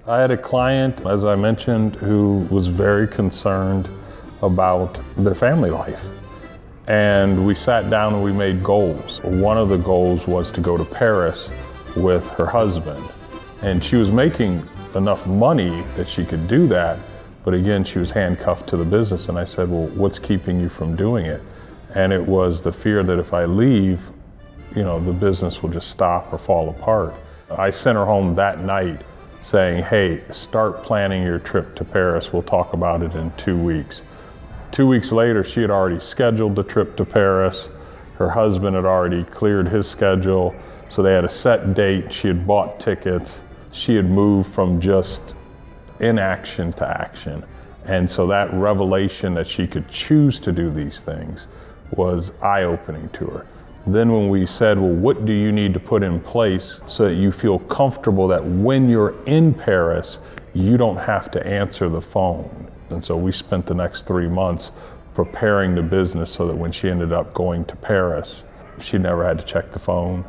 I had a client, as I mentioned, who was very concerned about their family life. And we sat down and we made goals. One of the goals was to go to Paris with her husband. And she was making enough money that she could do that, but again, she was handcuffed to the business. And I said, well, what's keeping you from doing it? And it was the fear that if I leave, the business will just stop or fall apart. I sent her home that night saying, hey, start planning your trip to Paris. We'll talk about it in 2 weeks. 2 weeks later, she had already scheduled the trip to Paris. Her husband had already cleared his schedule. So they had a set date. She had bought tickets. She had moved from just inaction to action. And so that revelation that she could choose to do these things was eye-opening to her. Then when we said, well, what do you need to put in place so that you feel comfortable that when you're in Paris, you don't have to answer the phone? And so we spent the next 3 months preparing the business so that when she ended up going to Paris, she never had to check the phone.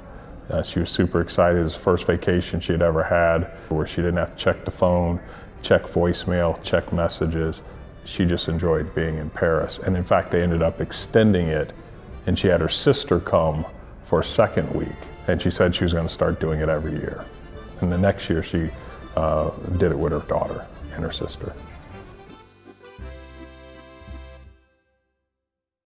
She was super excited. It was the first vacation she had ever had where she didn't have to check the phone, check voicemail, check messages. She just enjoyed being in Paris. And in fact, they ended up extending it, and she had her sister come for a second week. And she said she was going to start doing it every year. And the next year she did it with her daughter and her sister.